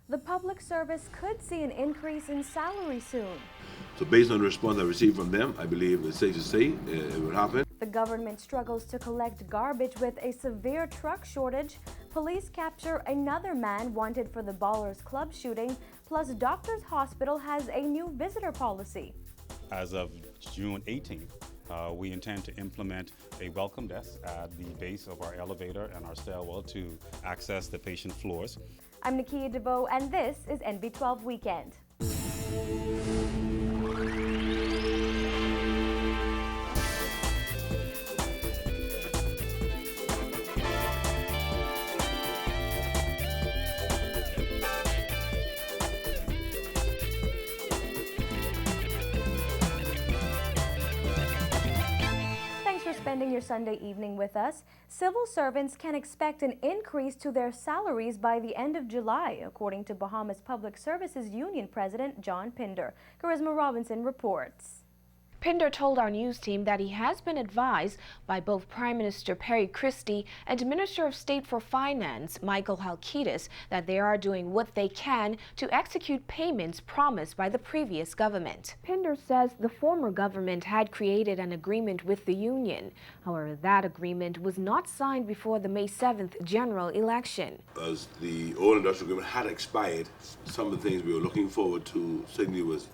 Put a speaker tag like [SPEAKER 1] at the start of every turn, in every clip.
[SPEAKER 1] The public service could see an increase in salary soon.
[SPEAKER 2] So based on the response I received from them, I believe it's safe to say it will happen.
[SPEAKER 1] The government struggles to collect garbage with a severe truck shortage. Police capture another man wanted for the Ballers Club shooting. Plus, Doctors Hospital has a new visitor policy.
[SPEAKER 3] As of June 18th, we intend to implement a welcome desk at the base of our elevator and our stairwell to access the patient floors.
[SPEAKER 1] I'm Nakia DeVoe, and this is NB12 Weekend. Spending your Sunday evening with us. Civil servants can expect an increase to their salaries by the end of July, according to Bahamas Public Services Union President John Pinder. Charisma Robinson reports.
[SPEAKER 4] Pinder told our news team that he has been advised by both Prime Minister Perry Christie and Minister of State for Finance Michael Halkitis that they are doing what they can to execute payments promised by the previous government. Pinder says the former government had created an agreement with the union. However, that agreement was not signed before the May 7th general election.
[SPEAKER 2] As the old industrial agreement had expired, some of the things we were looking forward to certainly was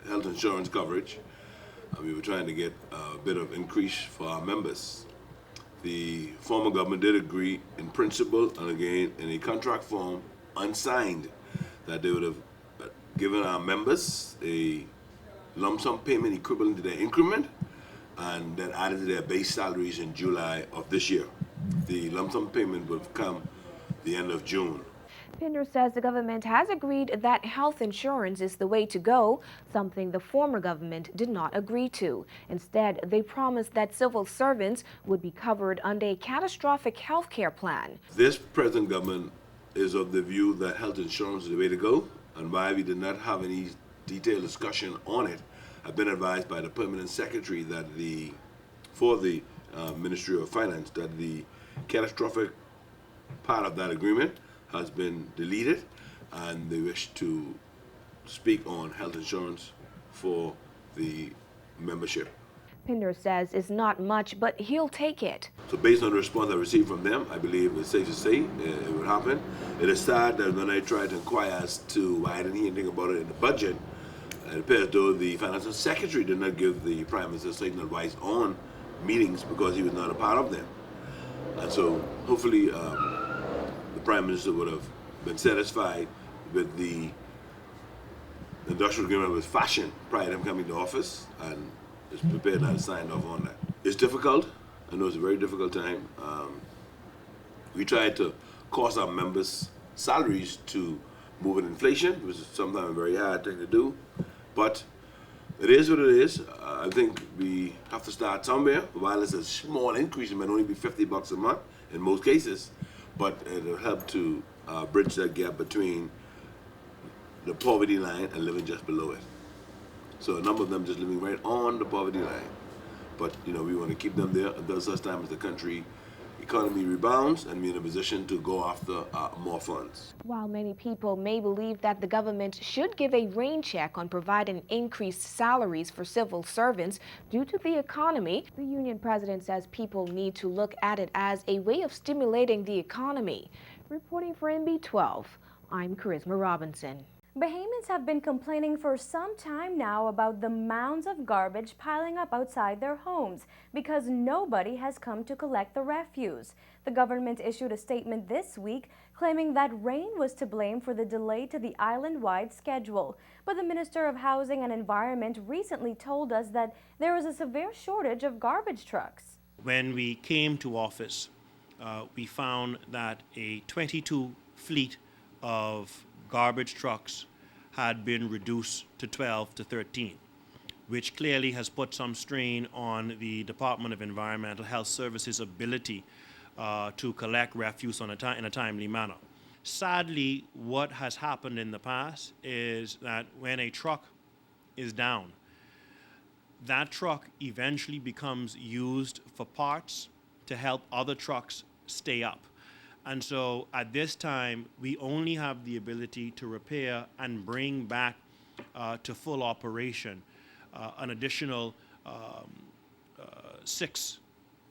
[SPEAKER 2] health insurance coverage. We were trying to get a bit of increase for our members. The former government did agree in principle and again in a contract form, unsigned, that they would have given our members a lump sum payment equivalent to their increment and then added to their base salaries in July of this year. The lump sum payment would have come the end of June.
[SPEAKER 4] Pinder says the government has agreed that health insurance is the way to go, something the former government did not agree to. Instead, they promised that civil servants would be covered under a catastrophic health care plan.
[SPEAKER 2] This present government is of the view that health insurance is the way to go, and why we did not have any detailed discussion on it. I've been advised by the permanent secretary that for the Ministry of Finance that the catastrophic part of that agreement has been deleted, and they wish to speak on health insurance for the membership.
[SPEAKER 4] Pinder says it's not much, but he'll take it.
[SPEAKER 2] So based on the response I received from them, I believe it's safe to say it will happen. It is sad that when I tried to inquire as to why I didn't hear anything about it in the budget, it appears as though the Finance Secretary did not give the Prime Minister certain advice on meetings because he was not a part of them. And so hopefully the Prime Minister would have been satisfied with the industrial agreement was fashioned prior to him coming to office and is prepared to sign off on that. It's difficult. I know it's a very difficult time. We tried to cost our members' salaries to move with inflation, which is sometimes a very hard thing to do. But it is what it is. I think we have to start somewhere. While it's a small increase, it might only be $50 a month in most cases, but it'll help to bridge that gap between the poverty line and living just below it. So a number of them just living right on the poverty line. But we want to keep them there until such time as the country economy rebounds and be in a position to go after more funds.
[SPEAKER 4] While many people may believe that the government should give a rain check on providing increased salaries for civil servants due to the economy, the union president says people need to look at it as a way of stimulating the economy. Reporting for NB12, I'm Charisma Robinson.
[SPEAKER 1] Bahamians have been complaining for some time now about the mounds of garbage piling up outside their homes because nobody has come to collect the refuse. The government issued a statement this week claiming that rain was to blame for the delay to the island-wide schedule. But the Minister of Housing and Environment recently told us that there is a severe shortage of garbage trucks.
[SPEAKER 5] When we came to office, we found that a 22 fleet of garbage trucks had been reduced to 12 to 13, which clearly has put some strain on the Department of Environmental Health Services' ability to collect refuse in a timely manner. Sadly, what has happened in the past is that when a truck is down, that truck eventually becomes used for parts to help other trucks stay up. And so at this time, we only have the ability to repair and bring back to full operation an additional 6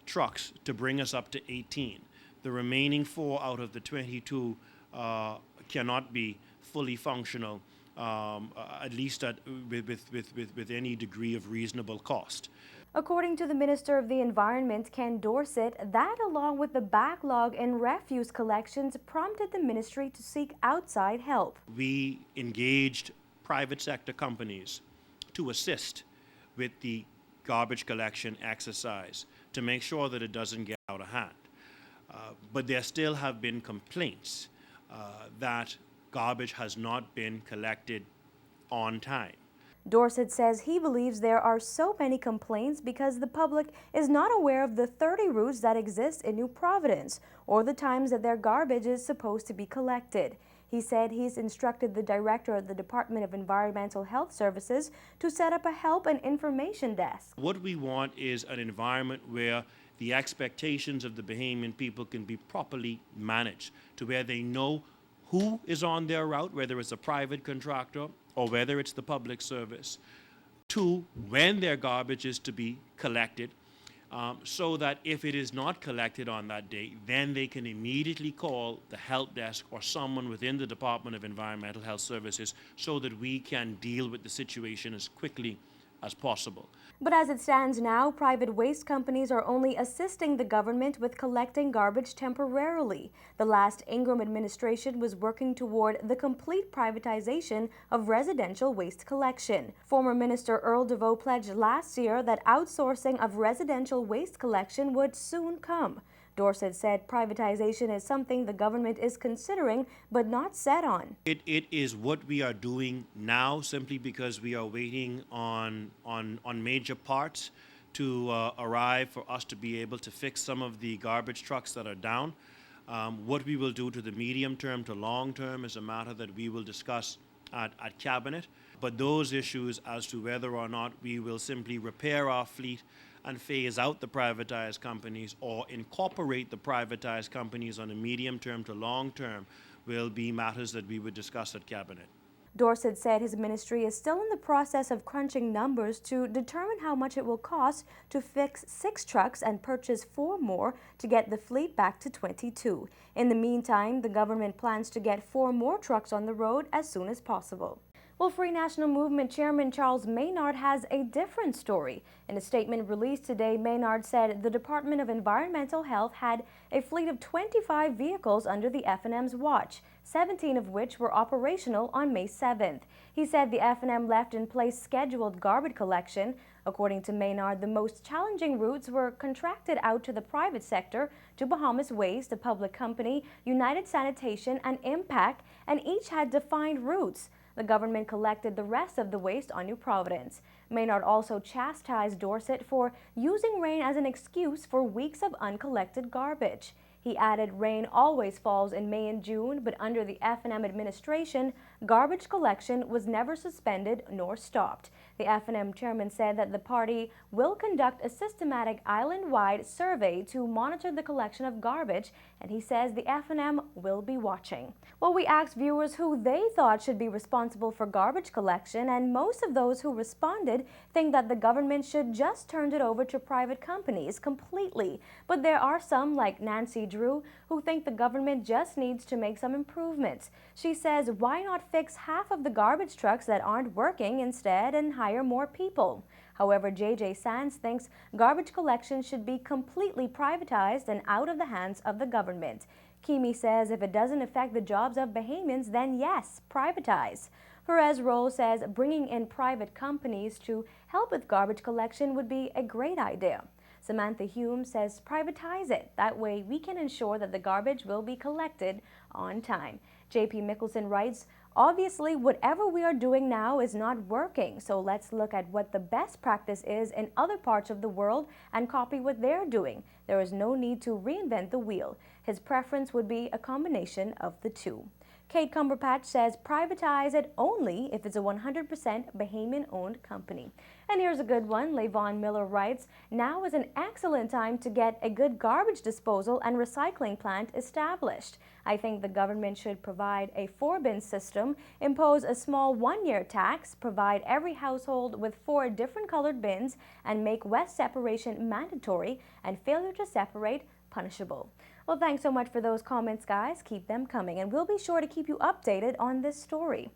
[SPEAKER 5] trucks to bring us up to 18. The remaining 4 out of the 22 cannot be fully functional, at least with any degree of reasonable cost.
[SPEAKER 1] According to the Minister of the Environment, Ken Dorset, that along with the backlog in refuse collections prompted the ministry to seek outside help.
[SPEAKER 5] We engaged private sector companies to assist with the garbage collection exercise to make sure that it doesn't get out of hand. But there still have been complaints that garbage has not been collected on time.
[SPEAKER 1] Dorset says he believes there are so many complaints because the public is not aware of the 30 routes that exist in New Providence or the times that their garbage is supposed to be collected. He said he's instructed the director of the Department of Environmental Health Services to set up a help and information desk.
[SPEAKER 5] What we want is an environment where the expectations of the Bahamian people can be properly managed, to where they know who is on their route, whether it's a private contractor or whether it's the public service, to when their garbage is to be collected, so that if it is not collected on that day, then they can immediately call the help desk or someone within the Department of Environmental Health Services so that we can deal with the situation as quickly as possible.
[SPEAKER 1] But as it stands now, private waste companies are only assisting the government with collecting garbage temporarily. The last Ingram administration was working toward the complete privatization of residential waste collection. Former Minister Earl DeVoe pledged last year that outsourcing of residential waste collection would soon come. Dorset said privatization is something the government is considering but not set on.
[SPEAKER 5] It is what we are doing now, simply because we are waiting on major parts to arrive for us to be able to fix some of the garbage trucks that are down. What we will do to the medium term to long term is a matter that we will discuss at Cabinet. But those issues as to whether or not we will simply repair our fleet and phase out the privatized companies or incorporate the privatized companies on a medium term to long term will be matters that we would discuss at Cabinet.
[SPEAKER 1] Dorset said his ministry is still in the process of crunching numbers to determine how much it will cost to fix 6 trucks and purchase 4 more to get the fleet back to 22. In the meantime, the government plans to get 4 more trucks on the road as soon as possible. Well, Free National Movement Chairman Charles Maynard has a different story. In a statement released today, Maynard said the Department of Environmental Health had a fleet of 25 vehicles under the F&M's watch, 17 of which were operational on May 7th. He said the F&M left in place scheduled garbage collection. According to Maynard, the most challenging routes were contracted out to the private sector, to Bahamas Waste, a public company, United Sanitation, and Impact, and each had defined routes. The government collected the rest of the waste on New Providence. Maynard also chastised Dorset for using rain as an excuse for weeks of uncollected garbage. He added rain always falls in May and June, but under the F&M administration, garbage collection was never suspended nor stopped. The F&M chairman said that the party will conduct a systematic island-wide survey to monitor the collection of garbage, and he says the F&M will be watching. Well, we asked viewers who they thought should be responsible for garbage collection, and most of those who responded think that the government should just turn it over to private companies completely. But there are some, like Nancy Drew, who think the government just needs to make some improvements. She says, why not fix half of the garbage trucks that aren't working instead and hire more people? However, J.J. Sands thinks garbage collection should be completely privatized and out of the hands of the government. Kimi says if it doesn't affect the jobs of Bahamians, then yes, privatize. Perez Roll says bringing in private companies to help with garbage collection would be a great idea. Samantha Hume says privatize it. That way we can ensure that the garbage will be collected on time. J.P. Mickelson writes, obviously, whatever we are doing now is not working, so let's look at what the best practice is in other parts of the world and copy what they're doing. There is no need to reinvent the wheel. His preference would be a combination of the two. Kate Cumberpatch says privatize it only if it's a 100% Bahamian-owned company. And here's a good one. Layvon Miller writes, now is an excellent time to get a good garbage disposal and recycling plant established. I think the government should provide a 4-bin system, impose a small 1-year tax, provide every household with 4 different colored bins, and make waste separation mandatory and failure to separate punishable. Well, thanks so much for those comments, guys. Keep them coming, and we'll be sure to keep you updated on this story.